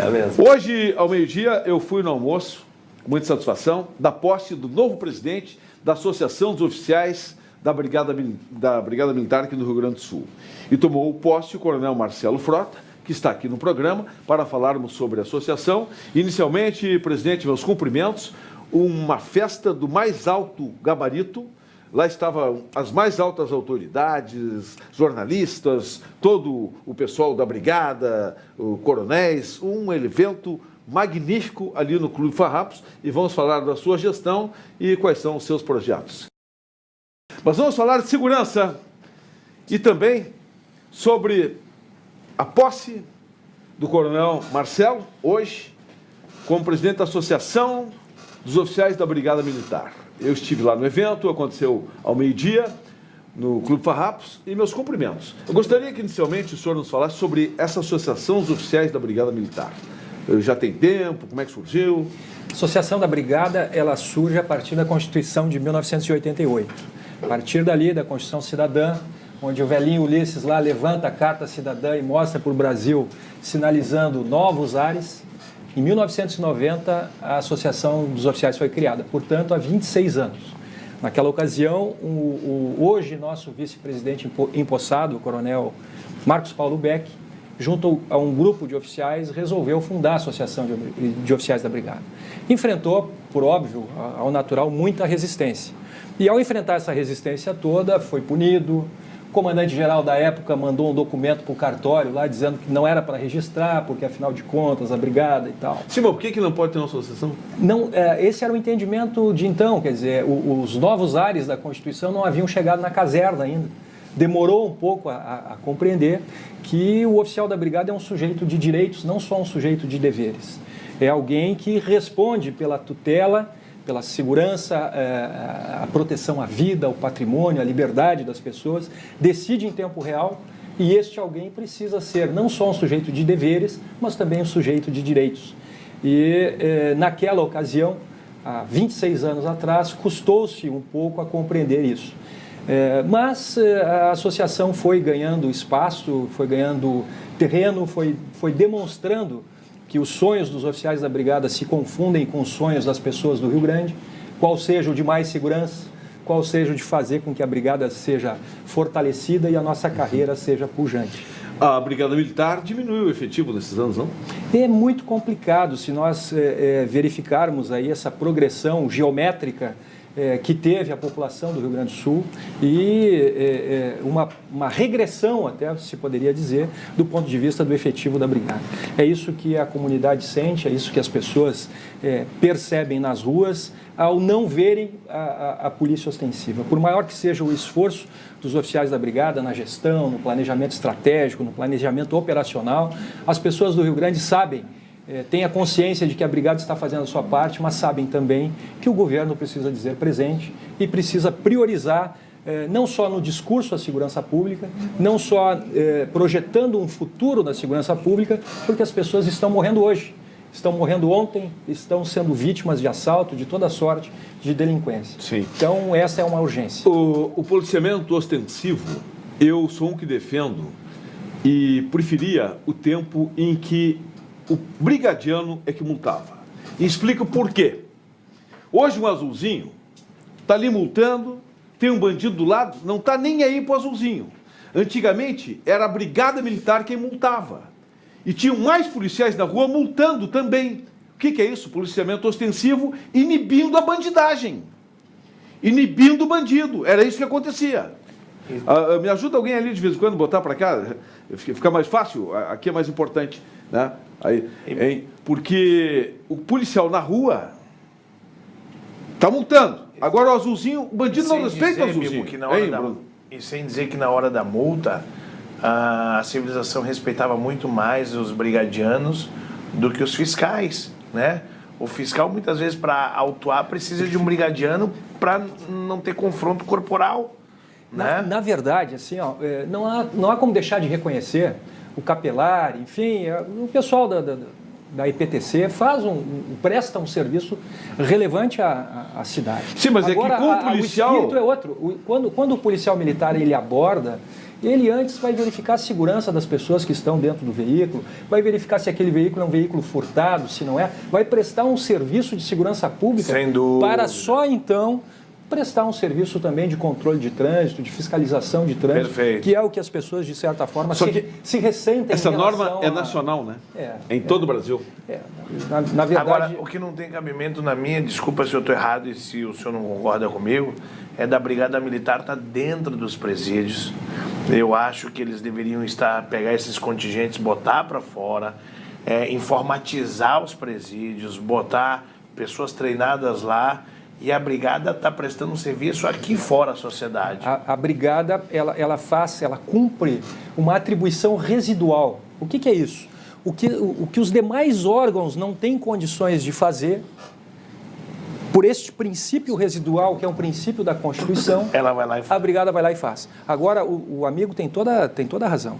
É mesmo. Hoje, ao meio-dia, eu fui no almoço, com muita satisfação, da posse do novo presidente da Associação dos Oficiais da Brigada Militar aqui no Rio Grande do Sul. E tomou posse o coronel Marcelo Frota, que está aqui no programa, para falarmos sobre a associação. Inicialmente, presidente, meus cumprimentos, uma festa do mais alto gabarito. Lá estavam as mais altas autoridades, jornalistas, todo o pessoal da brigada, os coronéis, um evento magnífico ali no Clube Farrapos, e vamos falar da sua gestão e quais são os seus projetos. Mas vamos falar de segurança e também sobre a posse do coronel Marcelo, hoje, como presidente da Associação dos Oficiais da Brigada Militar. Eu estive lá no evento, aconteceu ao meio-dia, no Clube Farrapos, e meus cumprimentos. Eu gostaria que, inicialmente, o senhor nos falasse sobre essa Associação dos Oficiais da Brigada Militar. Já tem tempo? Como é que surgiu? A Associação da Brigada, ela surge a partir da Constituição de 1988. A partir dali, da Constituição Cidadã, onde o velhinho Ulisses lá levanta a Carta Cidadã e mostra para o Brasil, sinalizando novos ares. Em 1990, a Associação dos Oficiais foi criada, portanto, há 26 anos. Naquela ocasião, hoje nosso vice-presidente empossado, o coronel Marcos Paulo Beck, junto a um grupo de oficiais, resolveu fundar a Associação de Oficiais da Brigada. Enfrentou, por óbvio, ao natural, muita resistência. E ao enfrentar essa resistência toda, foi punido. O comandante-geral da época mandou um documento para o cartório lá dizendo que não era para registrar, porque afinal de contas a brigada e tal. Sim, mas por que não pode ter uma associação? Não, esse era o entendimento de então, quer dizer, os novos ares da Constituição não haviam chegado na caserna ainda. Demorou um pouco a compreender que o oficial da brigada é um sujeito de direitos, não só um sujeito de deveres. É alguém que responde pela tutela, pela segurança, a proteção à vida, ao patrimônio, à liberdade das pessoas, decide em tempo real, e este alguém precisa ser não só um sujeito de deveres, mas também um sujeito de direitos. E naquela ocasião, há 26 anos atrás, custou-se um pouco a compreender isso. Mas a associação foi ganhando espaço, foi ganhando terreno, foi demonstrando que os sonhos dos oficiais da brigada se confundem com os sonhos das pessoas do Rio Grande, qual seja o de mais segurança, qual seja o de fazer com que a brigada seja fortalecida e a nossa carreira seja pujante. A Brigada Militar diminuiu o efetivo nesses anos, não? É muito complicado se nós verificarmos aí essa progressão geométrica que teve a população do Rio Grande do Sul e uma regressão, até se poderia dizer, do ponto de vista do efetivo da brigada. É isso que a comunidade sente, é isso que as pessoas percebem nas ruas ao não verem a polícia ostensiva. Por maior que seja o esforço dos oficiais da brigada na gestão, no planejamento estratégico, no planejamento operacional, as pessoas do Rio Grande sabem, têm a consciência de que a brigada está fazendo a sua parte, mas sabem também que o governo precisa dizer presente e precisa priorizar não só no discurso a segurança pública, não só projetando um futuro da segurança pública, porque as pessoas estão morrendo hoje, estão morrendo ontem, estão sendo vítimas de assalto, de toda sorte de delinquência. Sim. Então, essa é uma urgência. O policiamento ostensivo, eu sou um que defendo e preferia o tempo em que o brigadiano é que multava. E explico por quê. Hoje um azulzinho está ali multando, tem um bandido do lado, não está nem aí para o azulzinho. Antigamente era a Brigada Militar quem multava. E tinham mais policiais na rua multando também. O que é isso? Policiamento ostensivo inibindo a bandidagem. Inibindo o bandido. Era isso que acontecia. Me ajuda alguém ali de vez em quando botar para cá? Fica mais fácil? Aqui é mais importante, né? Aí, hein? Porque o policial na rua está multando. Agora o azulzinho, o bandido não respeita o azulzinho. E sem dizer que na hora da multa, a civilização respeitava muito mais os brigadianos do que os fiscais, né? O fiscal, muitas vezes, para autuar, precisa de um brigadiano para não ter confronto corporal. Né? Na verdade, assim, ó, não há como deixar de reconhecer o capelar, enfim, o pessoal da IPTC presta um serviço relevante à cidade. Sim, mas agora, é que com o policial... O espírito é outro. Quando o policial militar ele aborda Ele antes vai verificar a segurança das pessoas que estão dentro do veículo, vai verificar se aquele veículo é um veículo furtado, se não é, vai prestar um serviço de segurança pública para só então prestar um serviço também de controle de trânsito, de fiscalização de trânsito, Perfeito. que é o que as pessoas, de certa forma, se ressentem. Essa norma é nacional, né? Em todo o Brasil. Na verdade... Agora, o que não tem cabimento na minha, desculpa se eu estou errado e se o senhor não concorda comigo, é da Brigada Militar estar dentro dos presídios. Eu acho que eles deveriam pegar esses contingentes, botar para fora, informatizar os presídios, botar pessoas treinadas lá, e a Brigada está prestando um serviço aqui fora à sociedade. A Brigada, ela cumpre uma atribuição residual. O que é isso? O que os demais órgãos não têm condições de fazer, por este princípio residual, que é um princípio da Constituição, ela vai lá e faz. A Brigada vai lá e faz. Agora, o amigo tem toda a razão.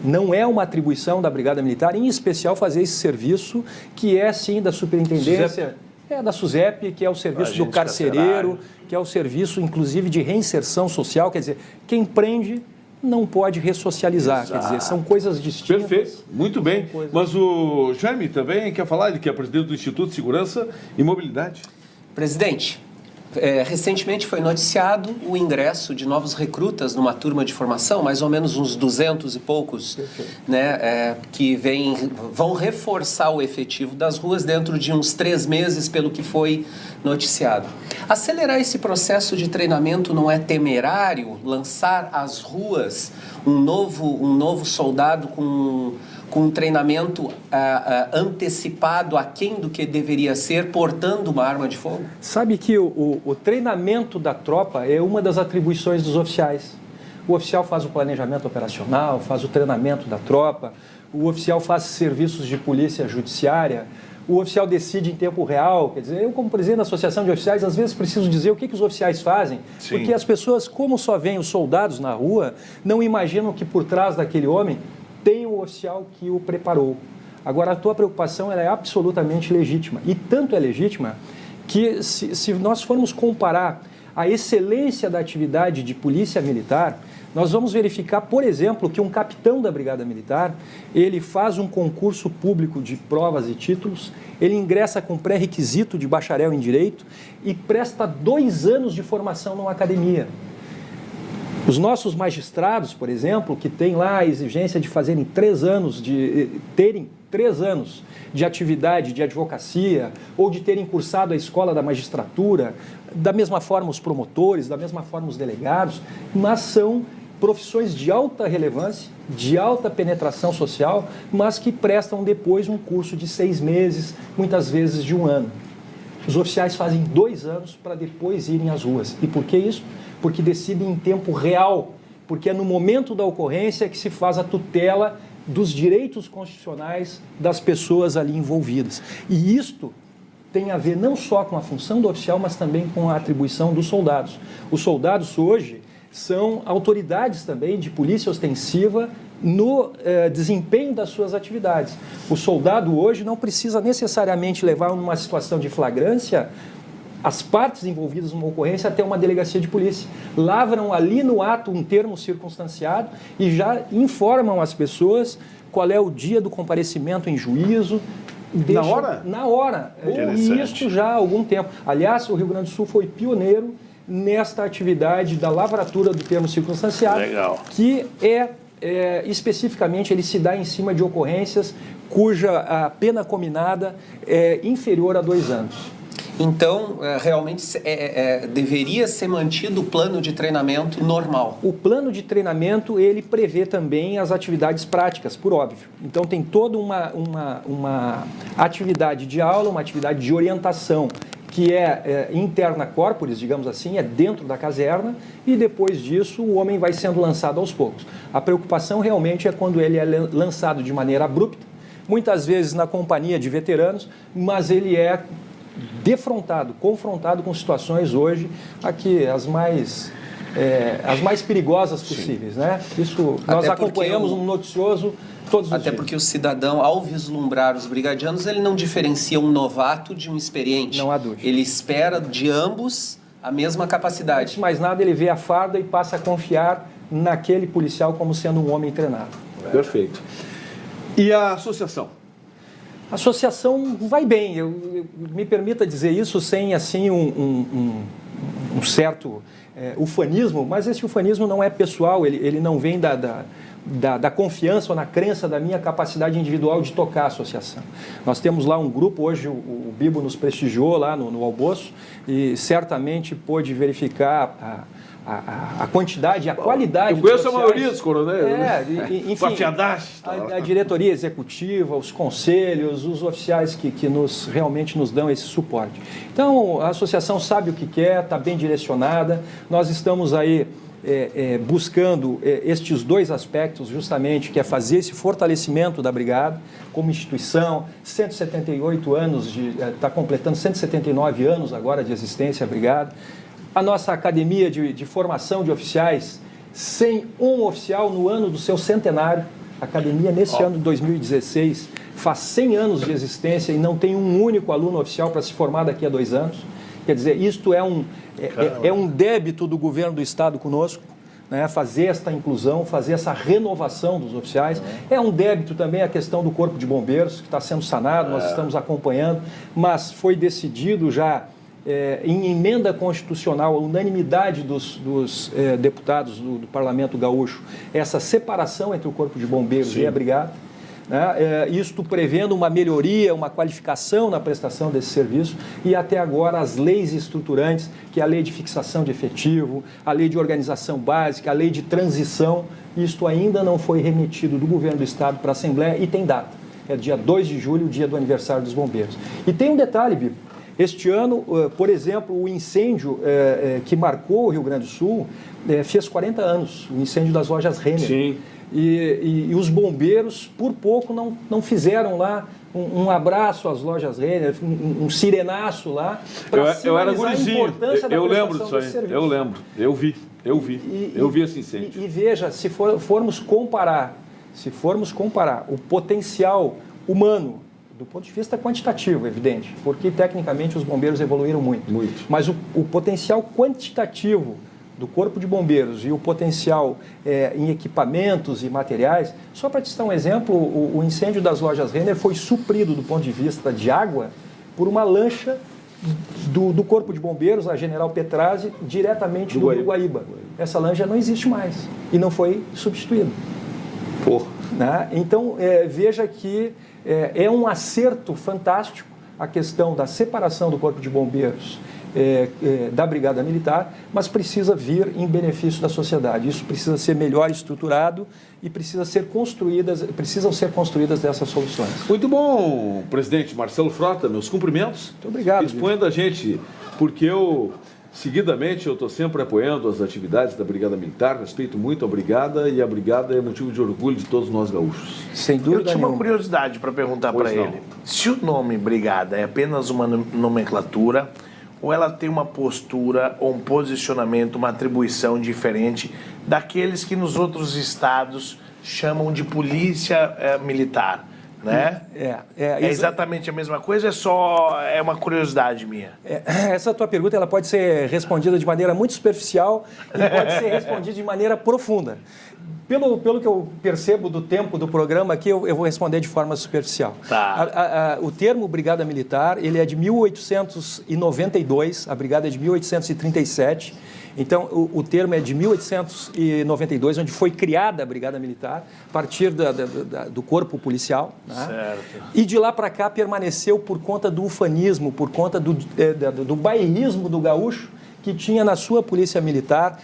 Não é uma atribuição da Brigada Militar, em especial, fazer esse serviço, que é, sim, da Superintendência... da SUSEP, que é o serviço do carcereiro, que é o serviço, inclusive, de reinserção social. Quer dizer, quem prende não pode ressocializar. Exato. Quer dizer, são coisas distintas. Perfeito, muito bem. Mas o Jaime também quer falar, ele que é presidente do Instituto de Segurança e Mobilidade. Presidente, recentemente foi noticiado o ingresso de novos recrutas numa turma de formação, mais ou menos uns 200 e poucos, né, que vão reforçar o efetivo das ruas dentro de uns 3 meses, pelo que foi noticiado. Acelerar esse processo de treinamento não é temerário? Lançar às ruas um novo soldado com um treinamento antecipado aquém do que deveria ser, portando uma arma de fogo? Sabe que o treinamento da tropa é uma das atribuições dos oficiais. O oficial faz o planejamento operacional, faz o treinamento da tropa, o oficial faz serviços de polícia judiciária, o oficial decide em tempo real. Quer dizer, eu, como presidente da Associação de Oficiais, às vezes preciso dizer o que os oficiais fazem, Sim. Porque as pessoas, como só veem os soldados na rua, não imaginam que por trás daquele homem tem o oficial que o preparou. Agora, a tua preocupação ela é absolutamente legítima. E tanto é legítima que, se nós formos comparar a excelência da atividade de polícia militar, nós vamos verificar, por exemplo, que um capitão da Brigada Militar, ele faz um concurso público de provas e títulos, ele ingressa com pré-requisito de bacharel em Direito e presta 2 anos de formação numa academia. Os nossos magistrados, por exemplo, que têm lá a exigência de fazerem 3 anos, de terem 3 anos de atividade de advocacia ou de terem cursado a escola da magistratura, da mesma forma os promotores, da mesma forma os delegados, mas são profissões de alta relevância, de alta penetração social, mas que prestam depois um curso de 6 meses, muitas vezes de 1 ano. Os oficiais fazem 2 anos para depois irem às ruas. E por que isso? Porque decidem em tempo real, porque é no momento da ocorrência que se faz a tutela dos direitos constitucionais das pessoas ali envolvidas. E isto tem a ver não só com a função do oficial, mas também com a atribuição dos soldados. Os soldados hoje são autoridades também de polícia ostensiva no desempenho das suas atividades. O soldado hoje não precisa necessariamente levar numa situação de flagrância as partes envolvidas numa ocorrência até uma delegacia de polícia. Lavram ali no ato um termo circunstanciado e já informam as pessoas qual é o dia do comparecimento em juízo. Na hora? Na hora. E isso já há algum tempo. Aliás, o Rio Grande do Sul foi pioneiro nesta atividade da lavratura do termo circunstanciado, Legal. Que especificamente ele se dá em cima de ocorrências cuja a pena cominada é inferior a 2 anos. Então, realmente deveria ser mantido o plano de treinamento normal. O plano de treinamento, ele prevê também as atividades práticas, por óbvio. Então, tem toda uma atividade de aula, uma atividade de orientação, que é interna corporis, digamos assim, é dentro da caserna, e depois disso o homem vai sendo lançado aos poucos. A preocupação realmente é quando ele é lançado de maneira abrupta, muitas vezes na companhia de veteranos, mas ele é confrontado com situações hoje aqui as mais perigosas possíveis, né? Isso nós acompanhamos no noticioso todos os dias. Até porque o cidadão, ao vislumbrar os brigadianos, ele não diferencia um novato de um experiente. Não há dúvida. Ele espera de ambos a mesma capacidade. Antes de mais nada, ele vê a farda e passa a confiar naquele policial como sendo um homem treinado. Perfeito. E a associação? A associação vai bem, me permita dizer isso sem assim um certo ufanismo, mas esse ufanismo não é pessoal, ele não vem da confiança ou na crença da minha capacidade individual de tocar a associação. Nós temos lá um grupo, hoje o Bibo nos prestigiou lá no almoço e certamente pôde verificar a quantidade e a qualidade. Eu conheço a maioria dos coronéis. Enfim, a diretoria executiva, os conselhos, os oficiais que realmente nos dão esse suporte. Então, a associação sabe o que quer, está bem direcionada. Nós estamos aí buscando estes dois aspectos, justamente, que é fazer esse fortalecimento da Brigada como instituição, 178 anos, está completando 179 anos agora de existência a Brigada. A nossa academia de formação de oficiais, sem um oficial no ano do seu centenário. A academia, nesse ano de 2016, faz 100 anos de existência e não tem um único aluno oficial para se formar daqui a 2 anos. Quer dizer, isto é um débito do governo do Estado conosco, né? Fazer esta inclusão, fazer essa renovação dos oficiais. É um débito também a questão do Corpo de Bombeiros, que está sendo sanado, nós estamos acompanhando, mas foi decidido já em emenda constitucional, a unanimidade dos deputados do Parlamento Gaúcho, essa separação entre o Corpo de Bombeiros e a Brigada, né? Isto prevendo uma melhoria, uma qualificação na prestação desse serviço e até agora as leis estruturantes, que é a lei de fixação de efetivo, a lei de organização básica, a lei de transição, isto ainda não foi remetido do Governo do Estado para a Assembleia e tem data. É dia 2 de julho, o dia do aniversário dos bombeiros. E tem um detalhe, Bibo. Este ano, por exemplo, o incêndio que marcou o Rio Grande do Sul fez 40 anos, o incêndio das lojas Renner. Sim. E os bombeiros, por pouco, não fizeram lá um abraço às lojas Renner, um sirenaço lá, para sinalizar a importância da prestação desse serviço. Eu lembro, eu vi esse incêndio. E veja, se formos comparar o potencial humano, do ponto de vista quantitativo, evidente, porque tecnicamente os bombeiros evoluíram muito. Mas o potencial quantitativo do Corpo de Bombeiros e o potencial em equipamentos e materiais, só para te dar um exemplo, o incêndio das lojas Renner foi suprido do ponto de vista de água por uma lancha do Corpo de Bombeiros, a General Petrazzi, diretamente do Rio Guaíba. Essa lancha não existe mais e não foi substituída. Né? Então, veja que é um acerto fantástico a questão da separação do Corpo de Bombeiros da Brigada Militar, mas precisa vir em benefício da sociedade. Isso precisa ser melhor estruturado e precisam ser construídas essas soluções. Muito bom, presidente Marcelo Frota, meus cumprimentos. Muito obrigado. Expondo a gente, porque seguidamente, eu estou sempre apoiando as atividades da Brigada Militar, respeito muito a Brigada e a Brigada é motivo de orgulho de todos nós gaúchos. Sem dúvida nenhuma. Eu tinha uma curiosidade para perguntar para ele. Se o nome Brigada é apenas uma nomenclatura ou ela tem uma postura ou um posicionamento, uma atribuição diferente daqueles que nos outros estados chamam de polícia militar? Né? É exatamente a mesma coisa, é uma curiosidade minha. Essa tua pergunta ela pode ser respondida de maneira muito superficial e pode ser respondida de maneira profunda. Pelo que eu percebo do tempo do programa aqui, eu vou responder de forma superficial. Tá. O termo Brigada Militar, ele é de 1892, a Brigada é de 1837. Então, o termo é de 1892, onde foi criada a Brigada Militar, a partir do corpo policial. Né? Certo. E de lá para cá permaneceu por conta do ufanismo, por conta do bairrismo do gaúcho, que tinha na sua polícia militar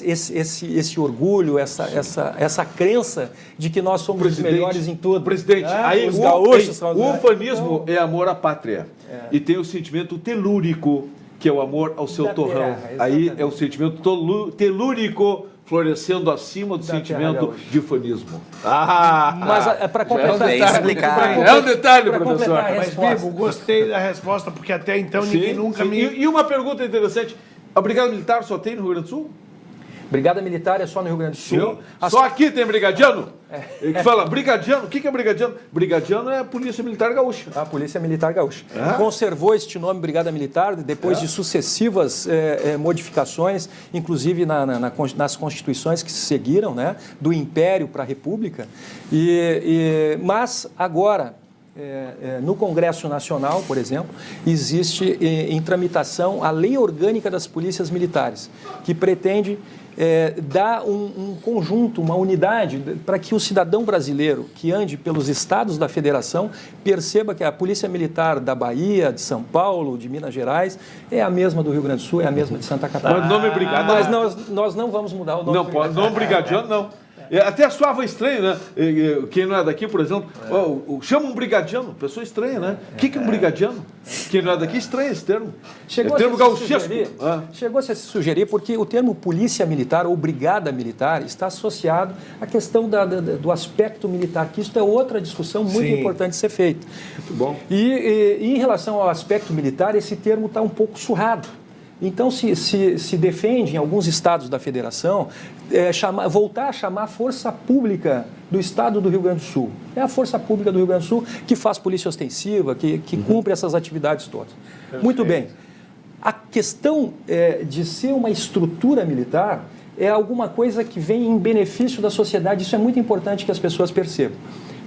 esse orgulho, essa crença de que nós somos os melhores em tudo. Presidente, aí os gaúchos são o ufanismo é amor à pátria. E tem o sentimento telúrico, que é o amor ao seu torrão. Aí é o sentimento telúrico florescendo acima do sentimento de ufanismo. Mas para completar... É um detalhe, professor. Mas, Bibo, gostei da resposta, porque até então ninguém nunca me... E uma pergunta interessante. A Brigada Militar só tem no Rio Grande do Sul? Brigada Militar é só no Rio Grande do Sul. Só aqui tem brigadiano? Ele que fala, brigadiano, o que é brigadiano? Brigadiano é a Polícia Militar Gaúcha. A Polícia Militar Gaúcha. Conservou este nome Brigada Militar depois de sucessivas modificações, inclusive nas constituições que se seguiram, né, do Império para a República. Mas agora, no Congresso Nacional, por exemplo, existe em tramitação a Lei Orgânica das Polícias Militares, que pretende dar um conjunto, uma unidade, para que o cidadão brasileiro que ande pelos estados da federação perceba que a Polícia Militar da Bahia, de São Paulo, de Minas Gerais, é a mesma do Rio Grande do Sul, é a mesma de Santa Catarina. Mas nome brigada. Mas nós não vamos mudar o nome. Não pode, nome brigadiano não. Até soava estranho, né? Quem não é daqui, por exemplo, chama um brigadiano, pessoa estranha, né? O que é um brigadiano? Quem não é daqui estranha esse termo. Chegou a se sugerir porque o termo polícia militar ou brigada militar está associado à questão do aspecto militar, que isso é outra discussão muito importante de ser feita. Muito bom. E em relação ao aspecto militar, esse termo está um pouco surrado. Então, se defende em alguns estados da federação voltar a chamar a Força Pública do Estado do Rio Grande do Sul. É a Força Pública do Rio Grande do Sul que faz polícia ostensiva, que cumpre essas atividades todas. Perfeito. Muito bem. A questão de ser uma estrutura militar é alguma coisa que vem em benefício da sociedade. Isso é muito importante que as pessoas percebam.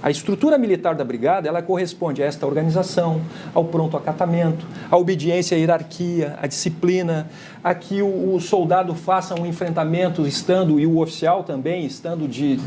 A estrutura militar da brigada, ela corresponde a esta organização, ao pronto acatamento, à obediência à hierarquia, à disciplina, a que o soldado faça um enfrentamento e o oficial também, estando de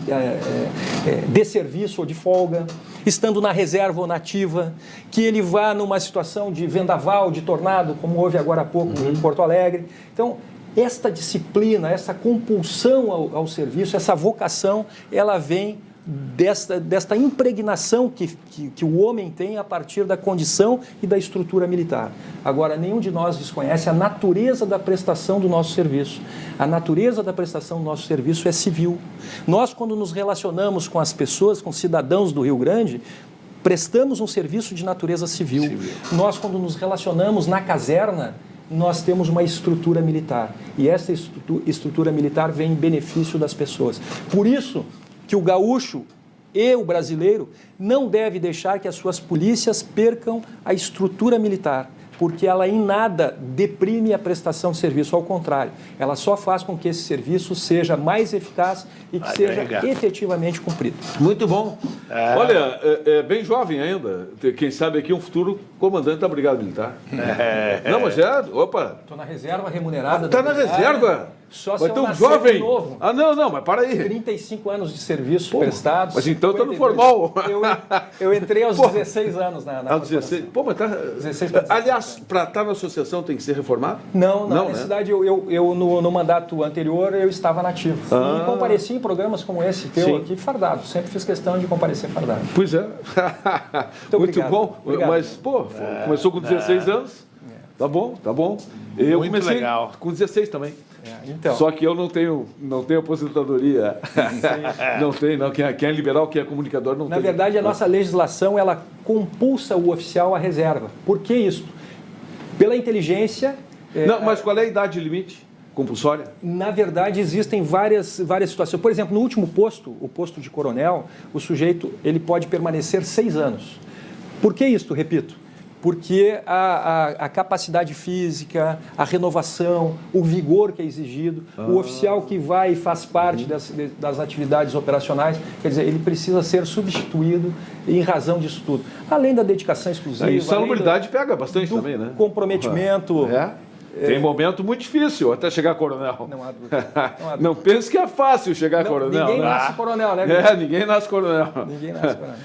serviço ou de folga, estando na reserva ou na ativa, que ele vá numa situação de vendaval, de tornado, como houve agora há pouco em Porto Alegre. Então, esta disciplina, essa compulsão ao serviço, essa vocação, ela vem desta impregnação que o homem tem a partir da condição e da estrutura militar. Agora, nenhum de nós desconhece a natureza da prestação do nosso serviço. A natureza da prestação do nosso serviço é civil. Nós, quando nos relacionamos com as pessoas, com cidadãos do Rio Grande, prestamos um serviço de natureza civil. Nós, quando nos relacionamos na caserna, nós temos uma estrutura militar. E essa estrutura militar vem em benefício das pessoas. Por isso que o gaúcho e o brasileiro não deve deixar que as suas polícias percam a estrutura militar, porque ela em nada deprime a prestação de serviço, ao contrário, ela só faz com que esse serviço seja mais eficaz e que seja efetivamente cumprido. Muito bom. Olha, é bem jovem ainda, quem sabe aqui um futuro comandante da Brigada Militar. Não, mas opa. Estou na reserva remunerada. Está na reserva? Só se eu um jovem. Novo. Não, mas para aí. 35 anos de serviço prestados. Mas então está no formal. Eu entrei aos 16 anos na aos 16? Pô, mas tá... 16 para 16. Aliás, para estar na associação tem que ser reformado? Não, na necessidade, no mandato anterior eu estava nativo. E compareci em programas como esse teu aqui, fardado. Sempre fiz questão de comparecer fardado. Pois é. Muito bom. Obrigado. Mas, começou com 16 anos. Tá bom. Eu Muito comecei legal. com 16 também. Então. Só que eu não tenho aposentadoria. Não tem. Quem é liberal, quem é comunicador, não tem. Na verdade, a nossa legislação, ela compulsa o oficial à reserva. Por que isso? Pela inteligência... Não, mas qual é a idade limite compulsória? Na verdade, existem várias situações. Por exemplo, no último posto, o posto de coronel, o sujeito ele pode permanecer 6 anos. Por que isso, repito? Porque a capacidade física, a renovação, o vigor que é exigido, o oficial que vai e faz parte das atividades operacionais, quer dizer, ele precisa ser substituído em razão disso tudo. Além da dedicação exclusiva. E salubridade pega bastante também, né? Comprometimento. Tem momento muito difícil até chegar a coronel. Não há dúvida. Não pense que é fácil chegar a coronel. Ninguém né? nasce coronel, né? Ninguém nasce coronel. Ninguém nasce coronel.